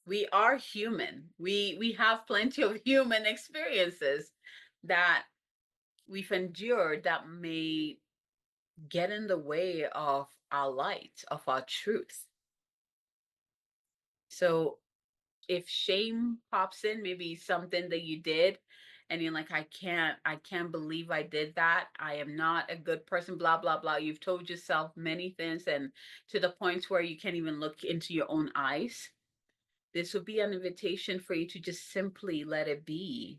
We are human. We have plenty of human experiences that we've endured that may get in the way of our light, of our truth. So if shame pops in, maybe something that you did and you're like, I can't believe I did that. I am not a good person, blah, blah, blah. You've told yourself many things and to the point where you can't even look into your own eyes. This would be an invitation for you to just simply let it be.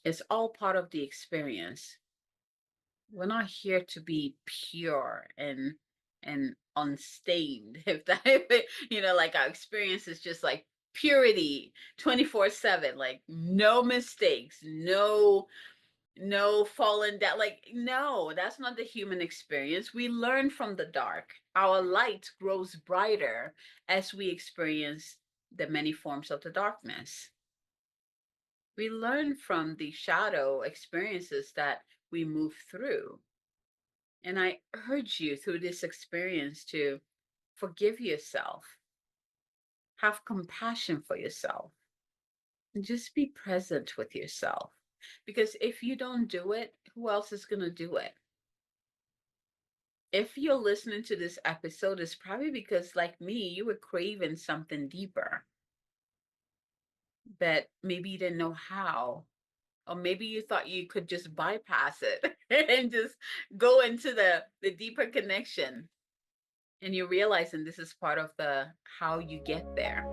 It's all part of the experience. We're not here to be pure and unstained. If that, if it, like our experience is just like purity 24/7, like no mistakes, no falling down. Like, no, that's not the human experience. We learn from the dark. Our light grows brighter as we experience the many forms of the darkness. We learn from the shadow experiences that we move through. And I urge you through this experience to forgive yourself, have compassion for yourself, and just be present with yourself. Because if you don't do it, who else is going to do it? If you're listening to this episode, it's probably because, like me, you were craving something deeper, but maybe you didn't know how. Or maybe you thought you could just bypass it and just go into the deeper connection. And you're realizing this is part of the how you get there.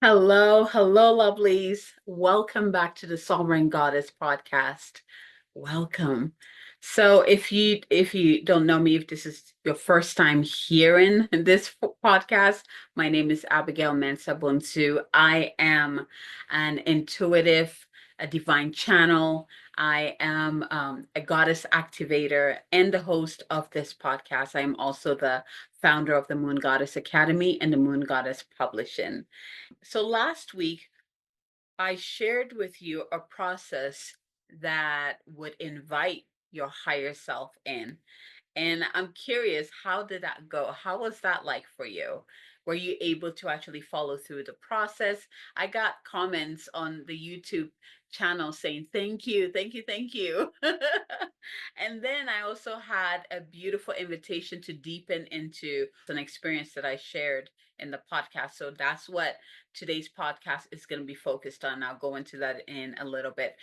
Hello, hello, lovelies. Welcome back to the Sovereign Goddess podcast. Welcome. So if you don't know me, if this is your first time hearing this podcast, my name is Abigail Mensa Bunsu. I am an intuitive, a divine channel. I am a goddess activator and the host of this podcast. I am also the founder of the Moon Goddess Academy and the Moon Goddess Publishing. So last week, I shared with you a process that would invite your higher self in. And I'm curious, how did that go? How was that like for you? Were you able to actually follow through the process? I got comments on the YouTube channel saying, thank you, thank you, thank you. And then I also had a beautiful invitation to deepen into an experience that I shared in the podcast. So that's what today's podcast is going to be focused on. I'll go into that in a little bit.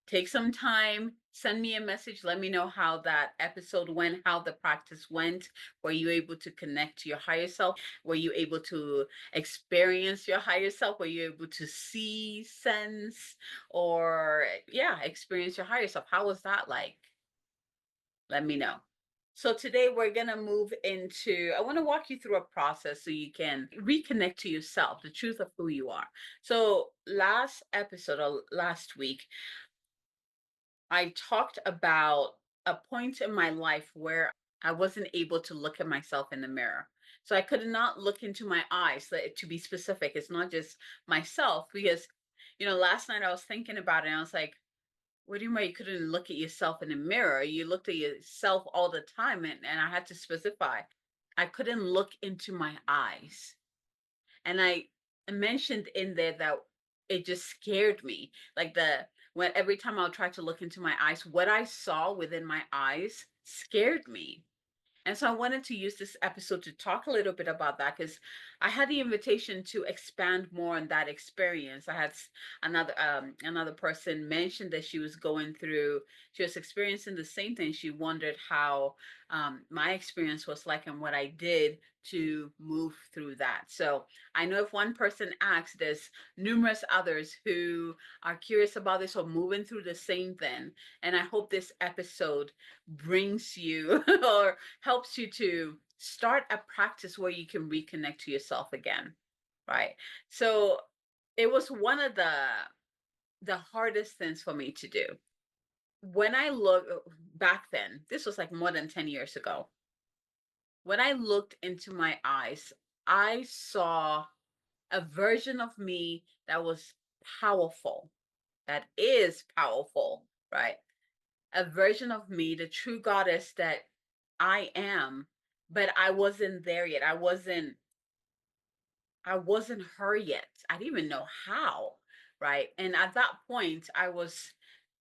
Take some time, send me a message, let me know how that episode went, how the practice went. Were you able to connect to your higher self? Were you able to experience your higher self? Were you able to see, sense, or yeah, experience your higher self? How was that like? Let me know. So today we're going to move into, I want to walk you through a process so you can reconnect to yourself, the truth of who you are. So last episode or last week, I talked about a point in my life where I wasn't able to look at myself in the mirror. So I could not look into my eyes. To be specific, it's not just myself because, last night I was thinking about it and I was like, what do you mean you couldn't look at yourself in the mirror? You looked at yourself all the time, and I had to specify. I couldn't look into my eyes. And I mentioned in there that it just scared me. Like when every time I would try to look into my eyes, what I saw within my eyes scared me. And so I wanted to use this episode to talk a little bit about that because I had the invitation to expand more on that experience. I had another person mentioned that she was experiencing the same thing. She wondered how my experience was like and what I did to move through that. So I know if one person asks, there's numerous others who are curious about this or moving through the same thing. And I hope this episode brings you or helps you to start a practice where you can reconnect to yourself again, right? So it was one of the hardest things for me to do. When I look back then, this was like more than 10 years ago. When I looked into my eyes, I saw a version of me that was powerful, that is powerful, right? A version of me, the true goddess that I am, but I wasn't there yet. I wasn't her yet. I didn't even know how, right? And at that point, I was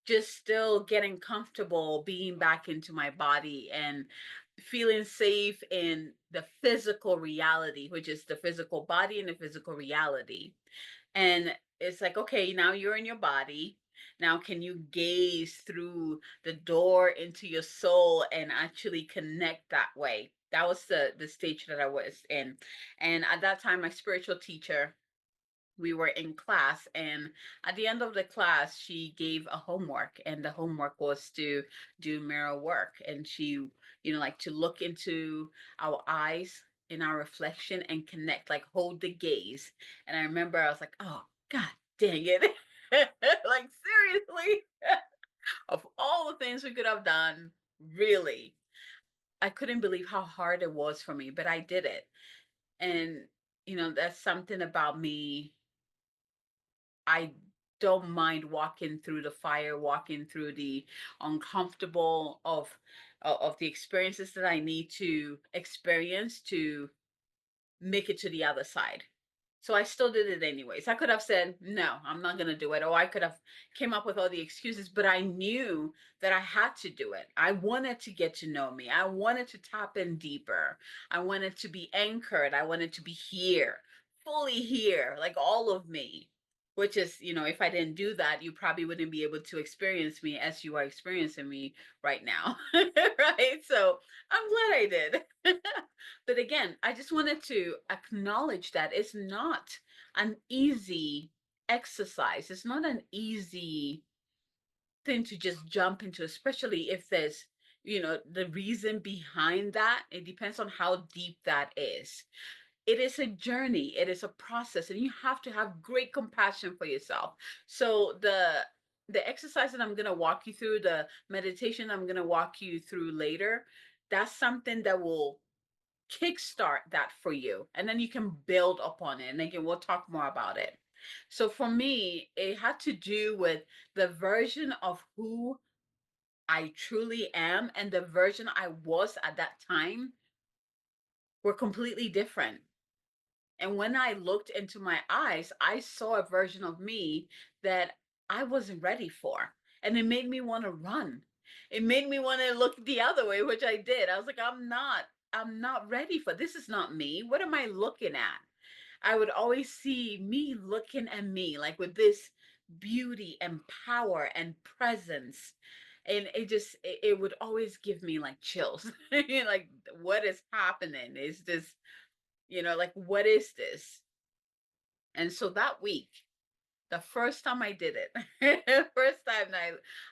just still getting comfortable being back into my body and feeling safe in the physical reality, which is the physical body and the physical reality. And it's like, okay, now you're in your body. Now, can you gaze through the door into your soul and actually connect that way? That was the stage that I was in. And at that time, my spiritual teacher, we were in class, and at the end of the class she gave a homework, and the homework was to do mirror work. And she, like, to look into our eyes in our reflection and connect, like hold the gaze. And I remember I was like, oh god dang it. Like, seriously. Of all the things we could have done, really, I couldn't believe how hard it was for me, but I did it. And that's something about me. I don't mind walking through the fire, walking through the uncomfortable of the experiences that I need to experience to make it to the other side. So I still did it anyways. I could have said, no, I'm not going to do it. Or I could have came up with all the excuses, but I knew that I had to do it. I wanted to get to know me. I wanted to tap in deeper. I wanted to be anchored. I wanted to be here, fully here, like all of me. Which is, if I didn't do that, you probably wouldn't be able to experience me as you are experiencing me right now. Right? So I'm glad I did. But again, I just wanted to acknowledge that it's not an easy exercise. It's not an easy thing to just jump into, especially if there's, the reason behind that. It depends on how deep that is. It is a journey, it is a process, and you have to have great compassion for yourself. So the exercise that I'm going to walk you through, the meditation I'm going to walk you through later, that's something that will kickstart that for you, and then you can build upon it. And again, we'll talk more about it. So for me, it had to do with the version of who I truly am and the version I was at that time were completely different. And when I looked into my eyes, I saw a version of me that I wasn't ready for. And it made me want to run. It made me want to look the other way, which I did. I was like, I'm not ready for this. Is not me. What am I looking at? I would always see me looking at me, like with this beauty and power and presence. And it would always give me like chills. Like, what is happening? Is this, like, what is this? And so that week, the first time I did it, first time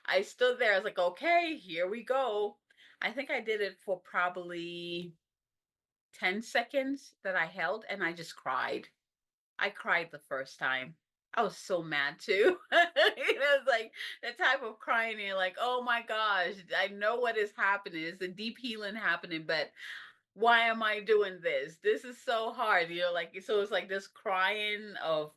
I stood there, I was like, okay, here we go. I think I did it for probably 10 seconds that I held, and I just cried. I cried the first time. I was so mad too. It's like the type of crying, you're like, oh my gosh, I know what is happening. It's a deep healing happening, but why am I doing this? This is so hard. Like, so it's like this crying of,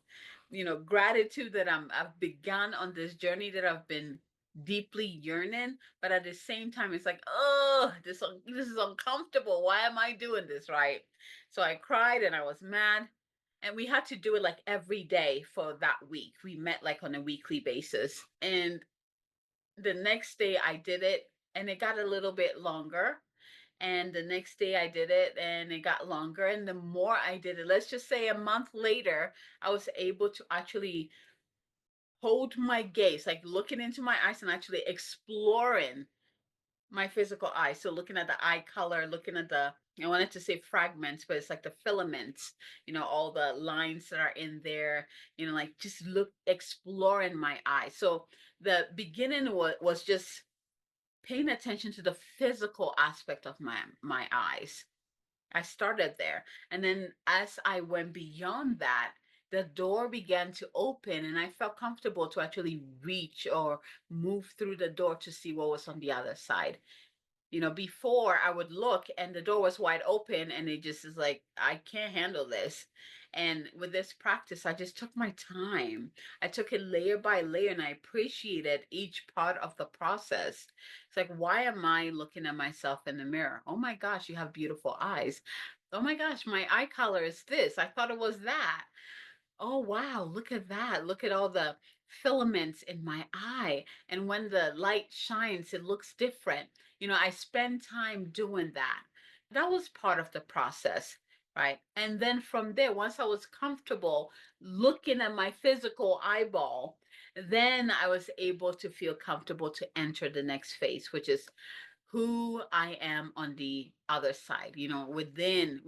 gratitude that I've begun on this journey that I've been deeply yearning. But at the same time, it's like, oh, this is uncomfortable. Why am I doing this? Right. So I cried and I was mad. And we had to do it like every day for that week. We met like on a weekly basis. And the next day I did it, and it got a little bit longer. And the next day I did it, and it got longer. And the more I did it, let's just say a month later, I was able to actually hold my gaze, like looking into my eyes and actually exploring my physical eye. So looking at the eye color, looking at I wanted to say fragments, but it's like the filaments, all the lines that are in there, like just exploring my eye. So the beginning was just paying attention to the physical aspect of my eyes. I started there. And then as I went beyond that, the door began to open, and I felt comfortable to actually reach or move through the door to see what was on the other side. Before I would look and the door was wide open, and it just is like, I can't handle this. And with this practice, I just took my time. I took it layer by layer and I appreciated each part of the process. It's like, why am I looking at myself in the mirror? Oh my gosh, you have beautiful eyes. Oh my gosh, my eye color is this. I thought it was that. Oh wow, look at that. Look at all the filaments in my eye. And when the light shines, it looks different. I spend time doing that. That was part of the process, right? And then from there, once I was comfortable looking at my physical eyeball, then I was able to feel comfortable to enter the next phase, which is who I am on the other side, within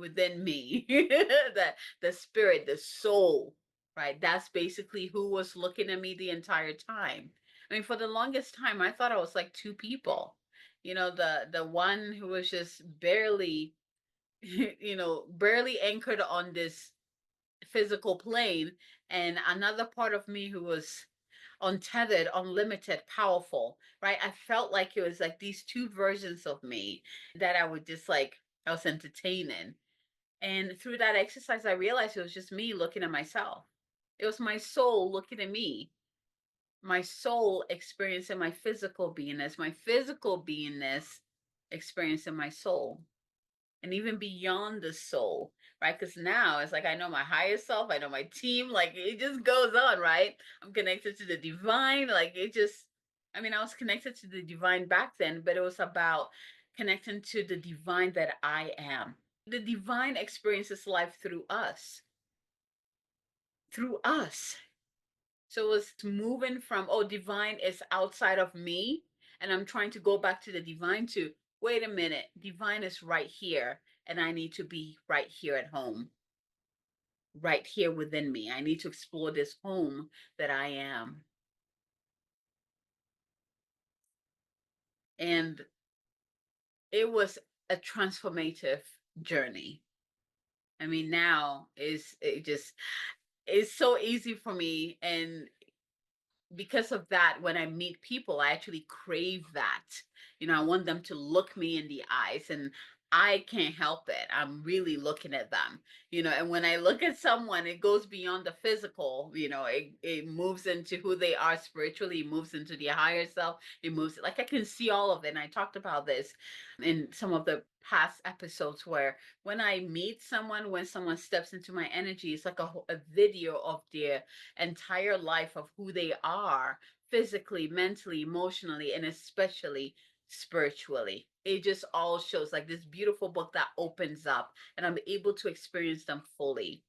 me, the spirit, the soul, right? That's basically who was looking at me the entire time. I mean, for the longest time, I thought I was like two people. The one who was just barely, barely anchored on this physical plane, and another part of me who was untethered, unlimited, powerful, right? I felt like it was like these two versions of me that I would just like, I was entertaining. And through that exercise, I realized it was just me looking at myself. It was my soul looking at me, my soul experiencing my physical beingness, my physical beingness experiencing my soul, and even beyond the soul, right? Because now it's like I know my higher self, I know my team, like it just goes on, right? I'm connected to the divine, like it just, I mean, I was connected to the divine back then, but it was about connecting to the divine that I am. The divine experiences life through us, through us. So it's moving from, oh, divine is outside of me, and I'm trying to go back to the divine to, wait a minute, divine is right here, and I need to be right here at home, right here within me. I need to explore this home that I am. And it was a transformative journey. I mean, now is it just it's so easy for me, and because of that, when I meet people, I actually crave that. I want them to look me in the eyes, and I can't help it. I'm really looking at them, and when I look at someone, it goes beyond the physical, it moves into who they are spiritually, it moves into their higher self, it moves, like I can see all of it. And I talked about this in some of the past episodes where when I meet someone, when someone steps into my energy, it's like a video of their entire life of who they are physically, mentally, emotionally, and especially spiritually. It just all shows like this beautiful book that opens up, and I'm able to experience them fully.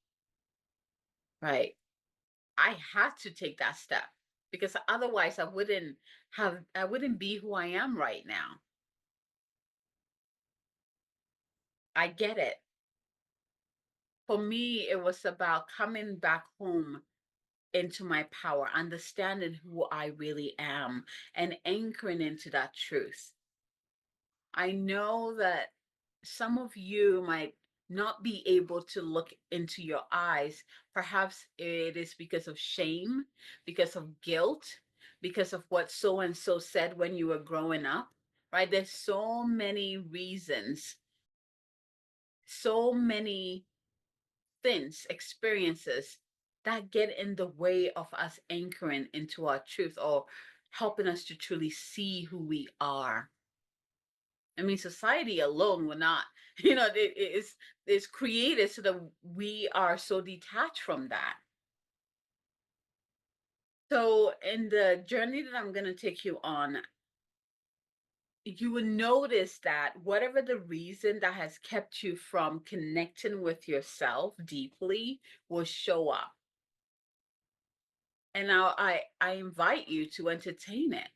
Right. I had to take that step because otherwise I wouldn't be who I am right now. I get it. For me, it was about coming back home into my power, understanding who I really am, and anchoring into that truth. I know that some of you might not be able to look into your eyes. Perhaps it is because of shame, because of guilt, because of what so and so said when you were growing up, right? There's so many reasons, so many things, experiences that get in the way of us anchoring into our truth or helping us to truly see who we are. I mean, society alone will not, it's created so that we are so detached from that. So, in the journey that I'm going to take you on, you will notice that whatever the reason that has kept you from connecting with yourself deeply will show up. And now I invite you to entertain it.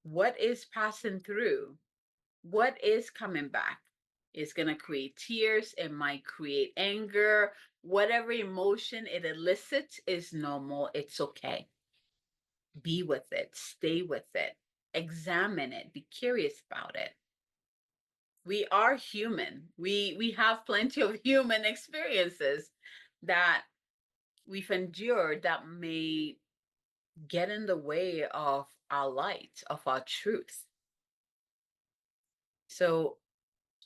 What is passing through? What is coming back? It's going to create tears. It might create anger. Whatever emotion it elicits is normal. It's okay. Be with it. Stay with it. Examine it. Be curious about it. We are human. We have plenty of human experiences that we've endured that may get in the way of our light, of our truth. So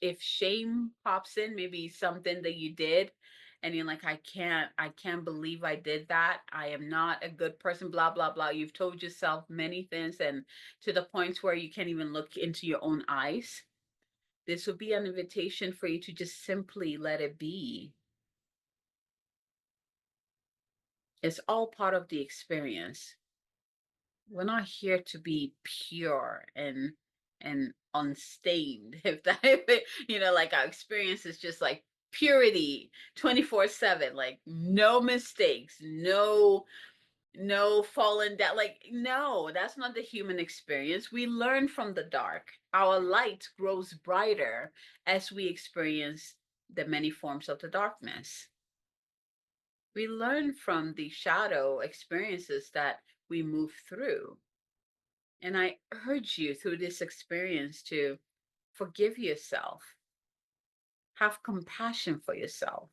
if shame pops in, maybe something that you did and you're like, I can't believe I did that. I am not a good person, blah, blah, blah. You've told yourself many things, and to the point where you can't even look into your own eyes. This would be an invitation for you to just simply let it be. It's all part of the experience. We're not here to be pure and unstained. If that, like our experience is just like purity 24/7, like no mistakes, no falling down. Like, no, that's not the human experience. We learn from the dark. Our light grows brighter as we experience the many forms of the darkness. We learn from the shadow experiences that we move through. And I urge you through this experience to forgive yourself, have compassion for yourself,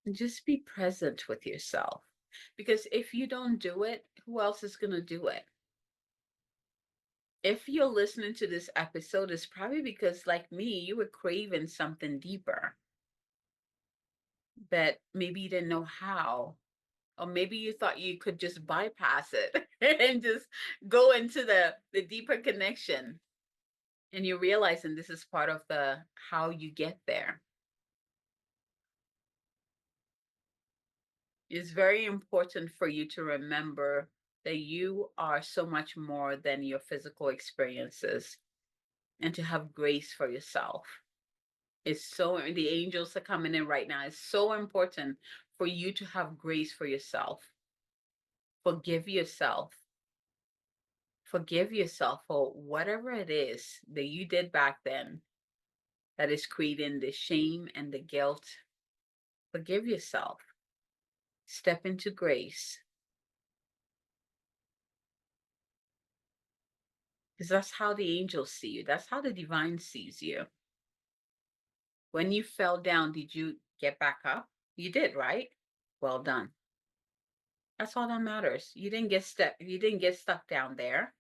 and just be present with yourself. Because if you don't do it, who else is going to do it? If you're listening to this episode, it's probably because, like me, you were craving something deeper, but maybe you didn't know how. Or maybe you thought you could just bypass it and just go into the deeper connection. And you're realizing this is part of the how you get there. It's very important for you to remember that you are so much more than your physical experiences, and to have grace for yourself. It's so, the angels are coming in right now. It's so important for you to have grace for yourself. Forgive yourself. Forgive yourself for whatever it is that you did back then that is creating the shame and the guilt. Forgive yourself. Step into grace. Because that's how the angels see you. That's how the divine sees you. When you fell down, did you get back up? You did, right? Well done. That's all that matters. You didn't get stuck down there.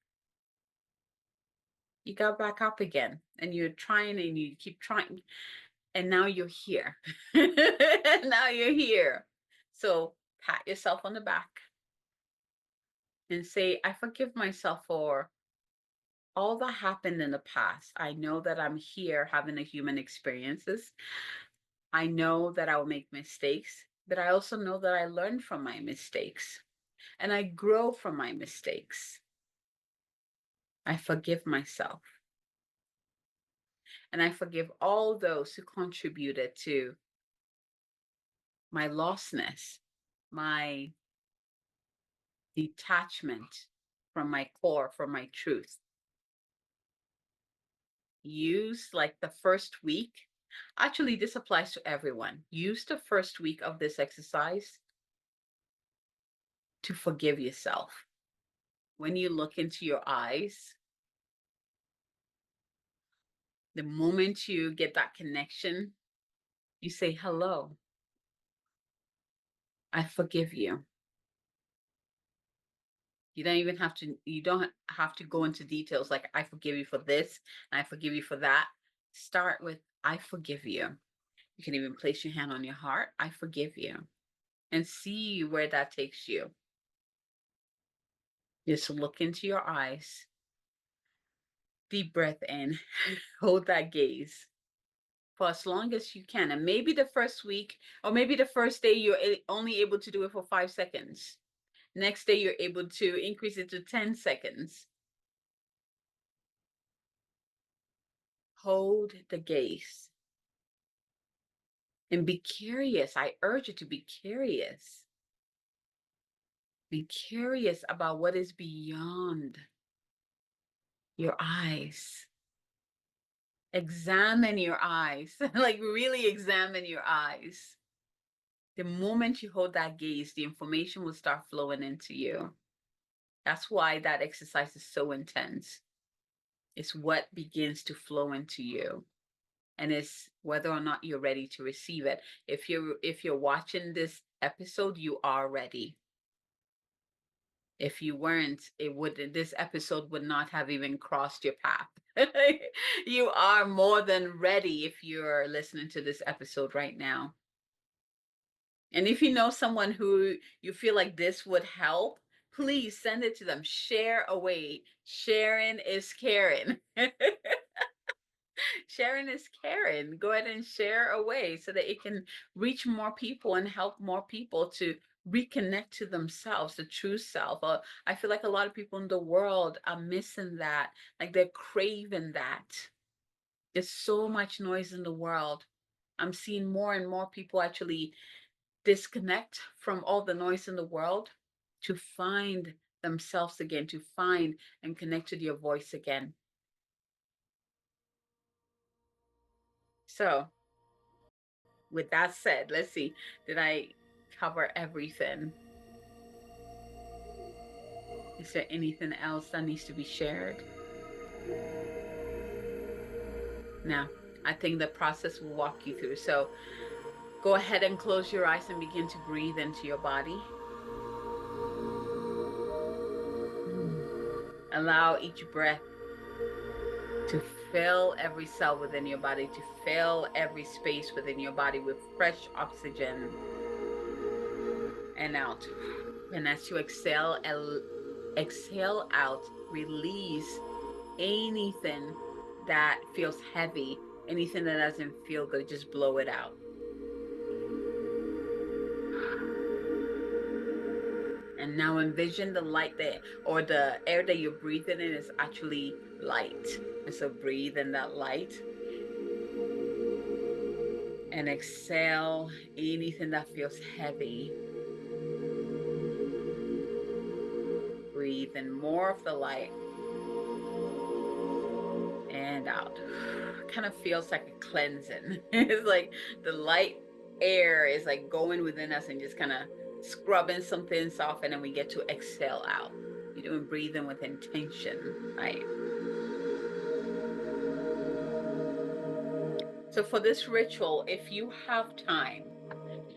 You got back up again, and you're trying, and you keep trying, and now you're here. Now you're here. So pat yourself on the back and say, I forgive myself for all that happened in the past. I know that I'm here having a human experiences. I know that I will make mistakes, but I also know that I learn from my mistakes and I grow from my mistakes. I forgive myself. And I forgive all those who contributed to my lostness, my detachment from my core, from my truth. Use like the first week. Actually, this applies to everyone. Use the first week of this exercise to forgive yourself. When you look into your eyes, the moment you get that connection, you say, hello, I forgive you. You don't have to go into details like, I forgive you for this, and I forgive you for that. Start with, I forgive you. You can even place your hand on your heart. I forgive you. And see where that takes you. Just look into your eyes. Deep breath in. Hold that gaze for as long as you can. And maybe the first week, or maybe the first day, you're only able to do it for 5 seconds. Next day, you're able to increase it to 10 seconds. Hold the gaze. And be curious. I urge you to be curious. Be curious about what is beyond your eyes. Examine your eyes. Like, really examine your eyes. The moment you hold that gaze, the information will start flowing into you. That's why that exercise is so intense. It's what begins to flow into you. And it's whether or not you're ready to receive it. If you're watching this episode, you are ready. If you weren't, this episode would not have even crossed your path. You are more than ready if you're listening to this episode right now. And if you know someone who you feel like this would help, please send it to them. Share away. Sharing is caring. Sharing is caring. Go ahead and share away so that it can reach more people and help more people to reconnect to themselves, the true self. I feel like a lot of people in the world are missing that. Like they're craving that. There's so much noise in the world. I'm seeing more and more people actually disconnect from all the noise in the world to find themselves again, to find and connect to your voice again. So, with that said, let's see, did I cover everything? Is there anything else that needs to be shared? No, I think the process will walk you through. So, go ahead and close your eyes and begin to breathe into your body. Allow each breath to fill every cell within your body, to fill every space within your body with fresh oxygen and out. And as you exhale out, release anything that feels heavy, anything that doesn't feel good, just blow it out. And now envision the light that, or the air that you're breathing in is actually light. And so breathe in that light. And exhale anything that feels heavy. Breathe in more of the light and out. Kind of feels like a cleansing. It's like the light air is like going within us and just kind of scrubbing some things off, and then we get to exhale out. You're doing breathing with intention, right? So for this ritual, if you have time,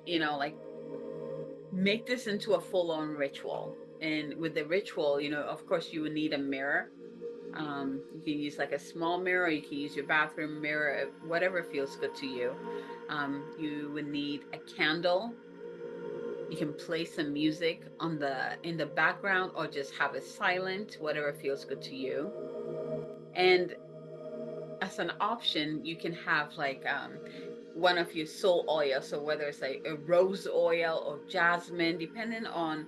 like make this into a full-on ritual. And with the ritual, of course you would need a mirror. You can use like a small mirror, you can use your bathroom mirror, whatever feels good to you. You would need a candle. You can play some music in the background or just have it silent, whatever feels good to you. And as an option, you can have like one of your soul oils. So whether it's like a rose oil or jasmine, depending on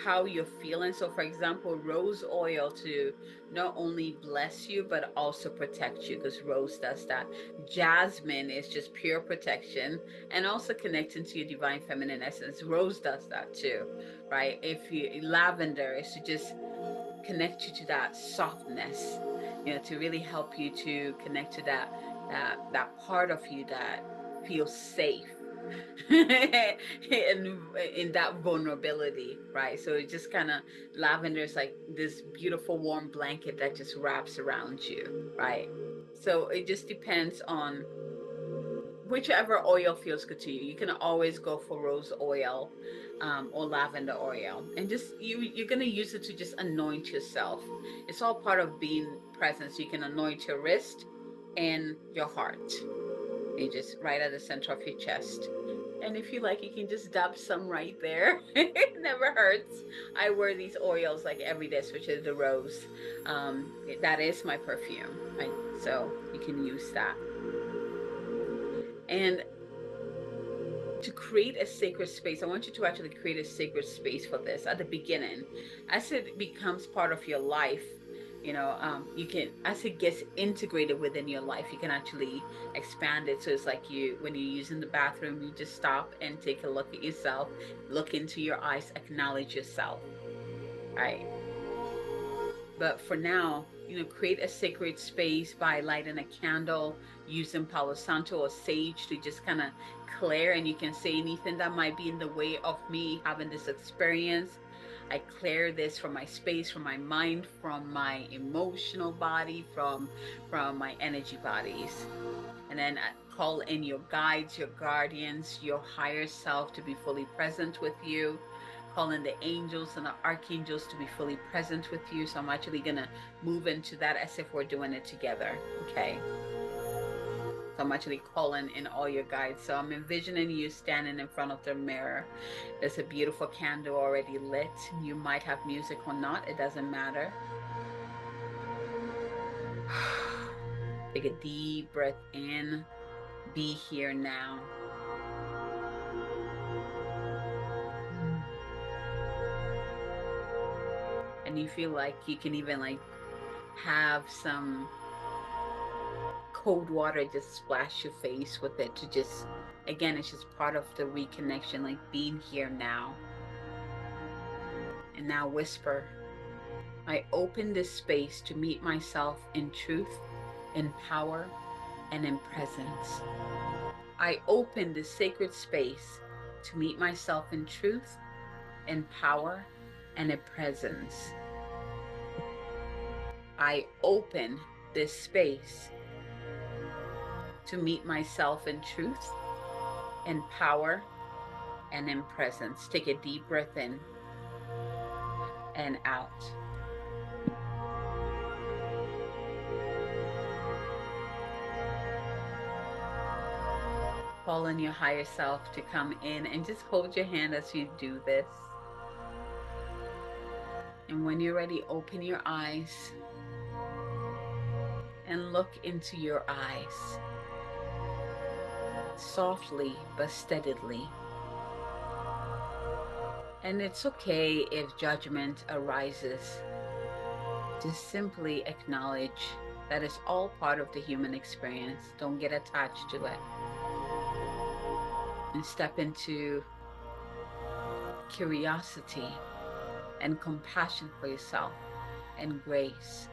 how you're feeling. So for example, rose oil to not only bless you, but also protect you, because rose does that. Jasmine is just pure protection and also connecting to your divine feminine essence. Rose does that too, right? If you lavender is to just connect you to that softness, to really help you to connect to that part of you that feels safe in that vulnerability, right? So it just kind of, lavender is like this beautiful warm blanket that just wraps around you, right? So it just depends on whichever oil feels good to you. You can always go for rose oil or lavender oil, and just you're gonna use it to just anoint yourself. It's all part of being present. So you can anoint your wrist and your heart. You just right at the center of your chest. And if you like, you can just dab some right there. It never hurts. I wear these oils like every day, especially the rose. That is my perfume. So you can use that. And to create a sacred space, I want you to actually create a sacred space for this at the beginning. As it becomes part of your life, you can, as it gets integrated within your life, you can actually expand it. So it's like when you're using the bathroom, you just stop and take a look at yourself, look into your eyes, acknowledge yourself, right? But for now, create a sacred space by lighting a candle, using Palo Santo or sage to just kind of clear. And you can say anything that might be in the way of me having this experience. I clear this from my space, from my mind, from my emotional body, from my energy bodies. And then call in your guides, your guardians, your higher self to be fully present with you. Call in the angels and the archangels to be fully present with you. So I'm actually going to move into that as if we're doing it together. Okay. I'm actually calling in all your guides. So I'm envisioning you standing in front of the mirror. There's a beautiful candle already lit. You might have music or not, it doesn't matter. Take a deep breath in. Be here now. And you feel like you can even like have some cold water just splash your face with it to just, again, it's just part of the reconnection, like being here now. And now whisper, I open this space to meet myself in truth, in power, and in presence. I open this sacred space to meet myself in truth, in power, and in presence. I open this space to meet myself in truth, in power, and in presence. Take a deep breath in and out. Call on your higher self to come in and just hold your hand as you do this. And when you're ready, open your eyes and look into your eyes. Softly but steadily. And it's okay if judgment arises. Just simply acknowledge that it's all part of the human experience. Don't get attached to it. And step into curiosity and compassion for yourself and grace.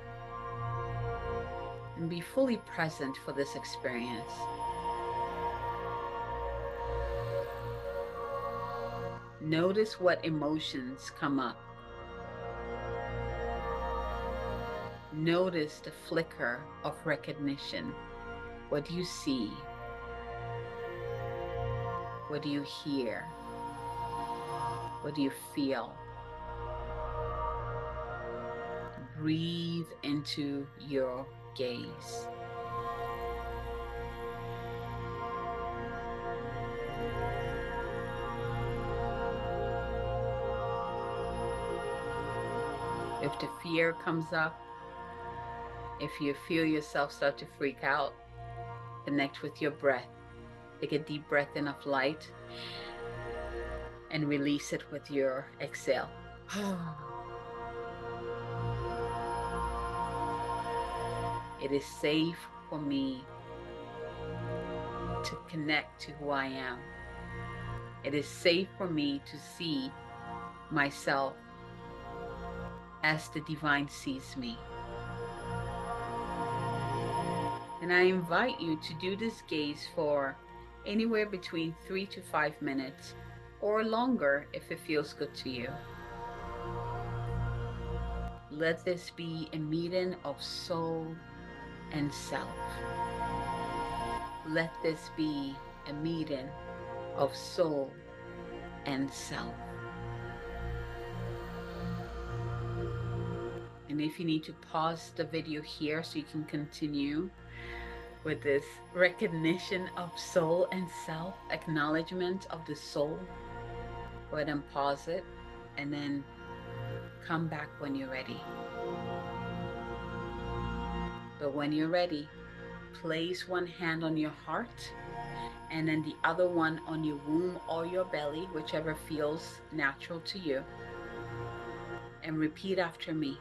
And be fully present for this experience. Notice what emotions come up. Notice the flicker of recognition. What do you see? What do you hear? What do you feel? Breathe into your gaze. If the fear comes up, if you feel yourself start to freak out, connect with your breath. Take a deep breath in of light and release it with your exhale. It is safe for me to connect to who I am. It is safe for me to see myself as the divine sees me. And I invite you to do this gaze for anywhere between 3 to 5 minutes or longer if it feels good to you. Let this be a meeting of soul and self. Let this be a meeting of soul and self. And if you need to pause the video here so you can continue with this recognition of soul and self, acknowledgement of the soul, go ahead and pause it and then come back when you're ready. But when you're ready, place one hand on your heart and then the other one on your womb or your belly, whichever feels natural to you. And repeat after me.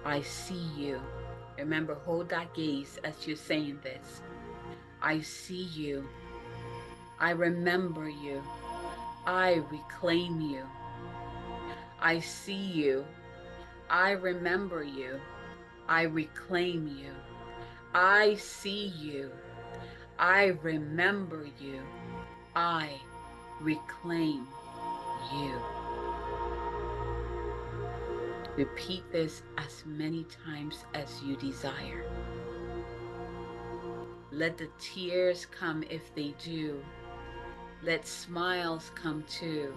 I see you. Remember, hold that gaze as you're saying this. I see you. I remember you. I reclaim you. I see you. I remember you. I reclaim you. I see you. I remember you. I reclaim you. Repeat this as many times as you desire. Let the tears come if they do. Let smiles come too.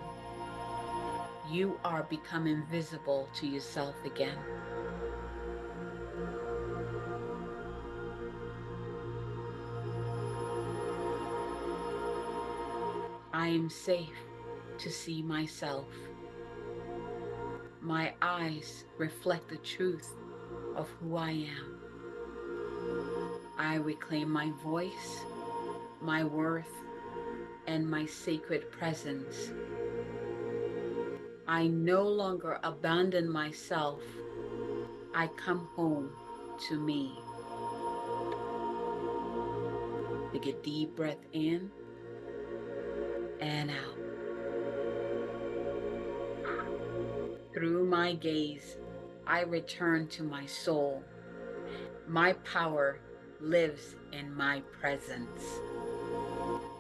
You are becoming visible to yourself again. I am safe to see myself. My eyes reflect the truth of who I am. I reclaim my voice, my worth, and my sacred presence. I no longer abandon myself. I come home to me. Take a deep breath in and out. Through my gaze, I return to my soul. My power lives in my presence.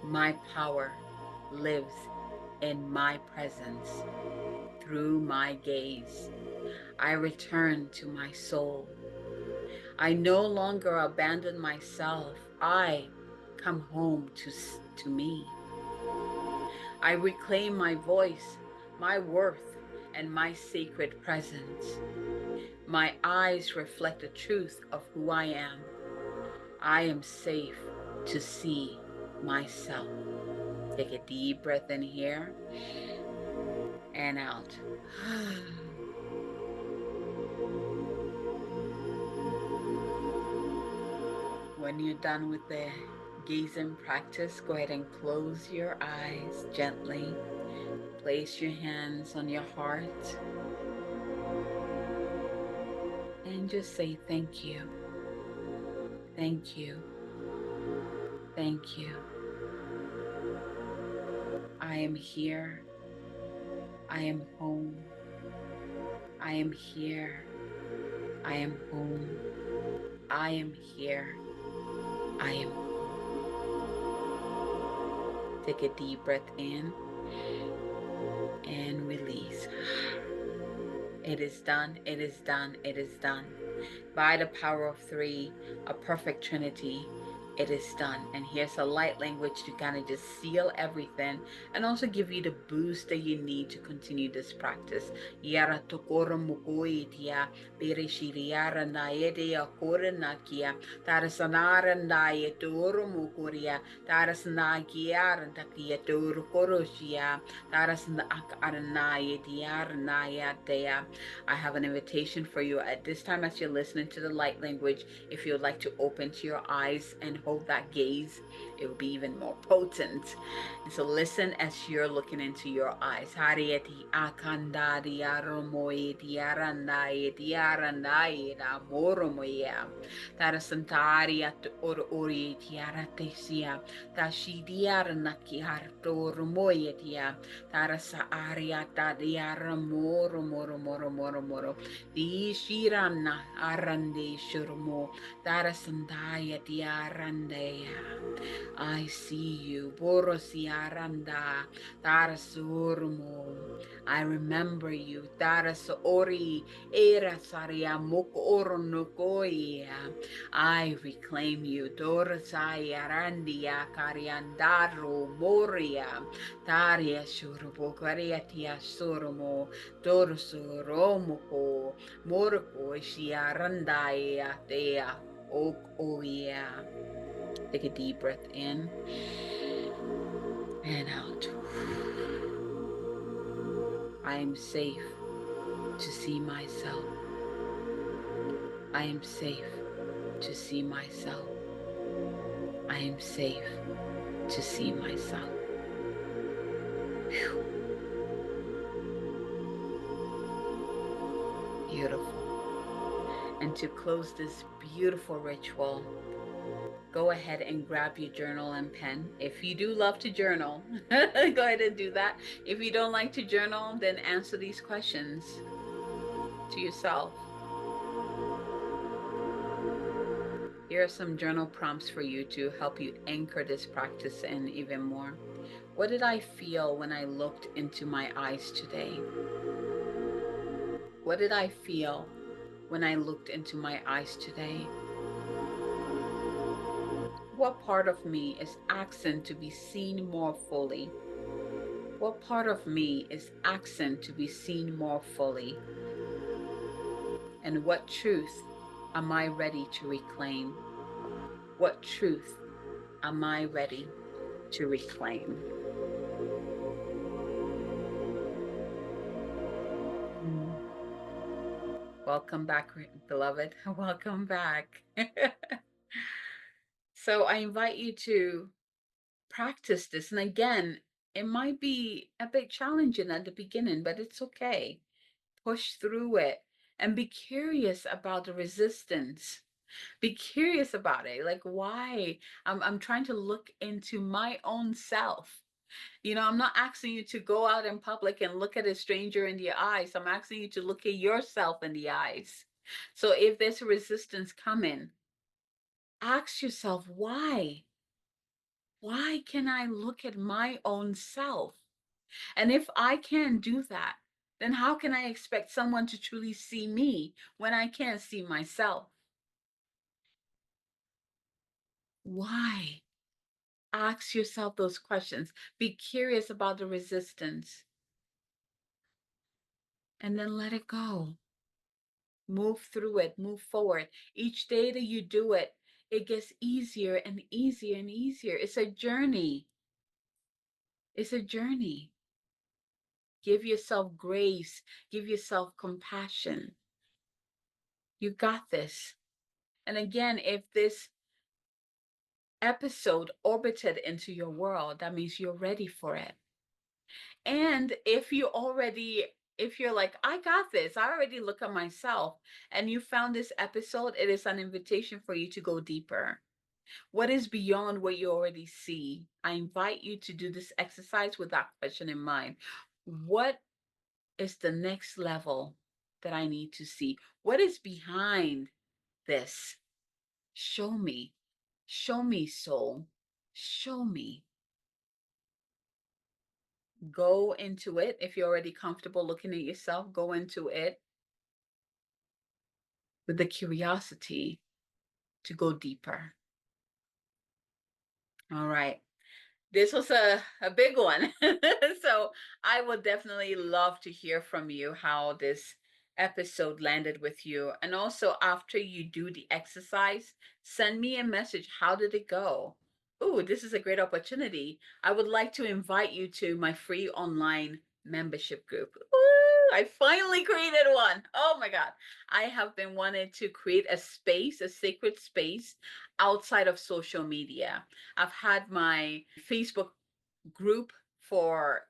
My power lives in my presence. Through my gaze, I return to my soul. I no longer abandon myself. I come home to me. I reclaim my voice, my worth, and my sacred presence. My eyes reflect the truth of who I am. I am safe to see myself. Take a deep breath in here and out. When you're done with the gazing practice, go ahead and close your eyes gently. Place your hands on your heart and just say thank you. Thank you. Thank you. I am here. I am home. I am here. I am home. I am here. I am home. Take a deep breath in and release. It is done. It is done. It is done. By the power of three, a perfect trinity, it is done. And here's a light language to kind of just seal everything and also give you the boost that you need to continue this practice. Yara tokoro mukoitia, bereshiriara naedea korenakia, tarasanara naetoro mukoria, tarasanakiara takia toro koroshia, tarasanakaranaediara nayatea. I have an invitation for you at this time as you're listening to the light language. If you'd like to open to your eyes and hold that gaze, it will be even more potent. And so listen as you're looking into your eyes. Harieti akandari aromoe diaranai diaranai amoromoya. Tarasantari at ori tiaratesia. Tashi diaranaki hartoromoyetia. Tarasa ariata diaramoro moro moro moro moro. Di shirana arande shurmo. Tarasandaya diarandea. I see you. Borosiaranda. Tarasurmo. I remember you. Tarasori. Era saria moko oronokoia. I reclaim you. Dorasaya randia kariandaro moria. Taria shurubo kariatia surumo. Dorsuromoko. Moroko shiarandaya tea. Oh yeah. Take a deep breath in and out. I am safe to see myself. I am safe to see myself. I am safe to see myself. Whew. Beautiful. And to close this beautiful ritual, go ahead and grab your journal and pen. If you do love to journal, go ahead and do that. If you don't like to journal, then answer these questions to yourself. Here are some journal prompts for you to help you anchor this practice in even more. What did I feel when I looked into my eyes today? What did I feel when I looked into my eyes today? What part of me is asking to be seen more fully? What part of me is asking to be seen more fully? And what truth am I ready to reclaim? What truth am I ready to reclaim? Welcome back, beloved. Welcome back. So I invite you to practice this. And again, it might be a bit challenging at the beginning, but it's okay. Push through it and be curious about the resistance. Be curious about it. Like, why? I'm trying to look into my own self. I'm not asking you to go out in public and look at a stranger in the eyes. I'm asking you to look at yourself in the eyes. So if there's a resistance coming, ask yourself, why? Why can I look at my own self? And if I can't do that, then how can I expect someone to truly see me when I can't see myself? Why? Ask yourself those questions. Be curious about the resistance and then let it go. Move through it, move forward. Each day that you do it, it gets easier and easier and easier. It's a journey. It's a journey. Give yourself grace, give yourself compassion. You got this. And again, if this episode orbited into your world, that means you're ready for it. And if you're like, I got this, I already look at myself, and you found this episode, it is an invitation for you to go deeper. What is beyond what you already see? I invite you to do this exercise with that question in mind. What is the next level that I need to see? What is behind this? Show me. Show me, soul. Show me. Go into it. If you're already comfortable looking at yourself, go into it with the curiosity to go deeper. All right. This was a big one. So I would definitely love to hear from you how this episode landed with you. And also, after you do the exercise, send me a message. How did it go? Ooh, this is a great opportunity. I would like to invite you to my free online membership group. Ooh, I finally created one. Oh my God. I have been wanting to create a space, a sacred space outside of social media. I've had my Facebook group for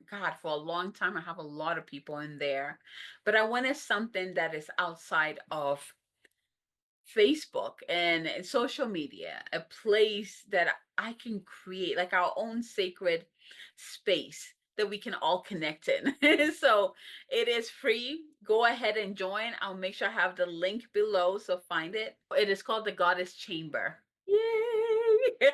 a long time. I have a lot of people in there, but I wanted something that is outside of Facebook and social media, a place that I can create like our own sacred space that we can all connect in. So it is free. Go ahead and join. I'll make sure I have the link below, so find it. It is called the Goddess Chamber. Yay!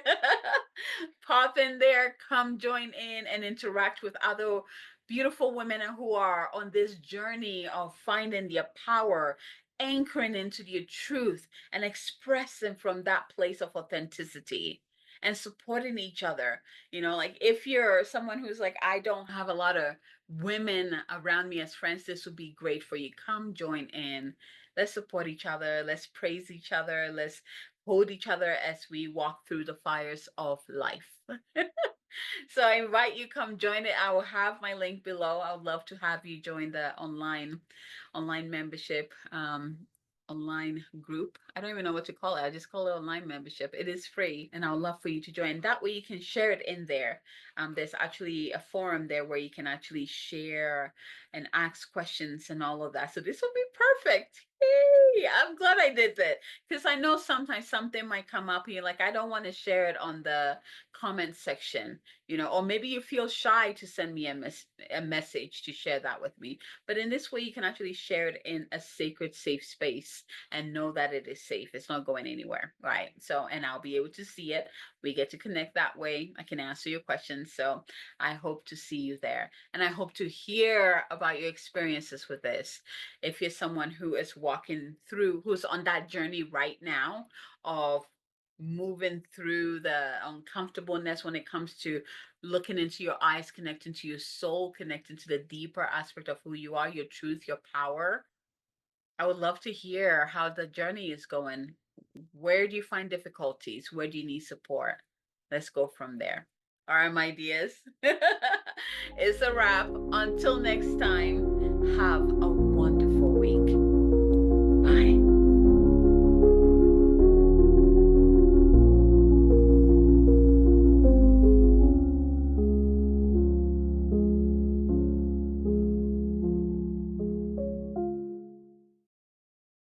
Pop in there, come join in and interact with other beautiful women who are on this journey of finding their power, anchoring into your truth, and expressing from that place of authenticity and supporting each other. Like if you're someone who's like, I don't have a lot of women around me as friends, this would be great for you. Come join in. Let's support each other. Let's praise each other. Let's hold each other as we walk through the fires of life. So I invite you, come join it. I will have my link below. I would love to have you join the online membership, online group. I don't even know what to call it. I just call it online membership. It is free, and I would love for you to join. That way you can share it in there. There's actually a forum there where you can actually share and ask questions and all of that. So this will be perfect. Hey, I'm glad I did that, because I know sometimes something might come up and you're like, I don't want to share it on the comment section, or maybe you feel shy to send me a message to share that with me. But in this way, you can actually share it in a sacred, safe space and know that it is safe. It's not going anywhere, right? So, and I'll be able to see it. We get to connect that way. I can answer your questions. So I hope to see you there. And I hope to hear about your experiences with this. If you're someone who is who's on that journey right now of moving through the uncomfortableness when it comes to looking into your eyes, connecting to your soul, connecting to the deeper aspect of who you are, your truth, your power. I would love to hear how the journey is going. Where do you find difficulties? Where do you need support? Let's go from there. All right, my dears. It's a wrap. Until next time, have a wonderful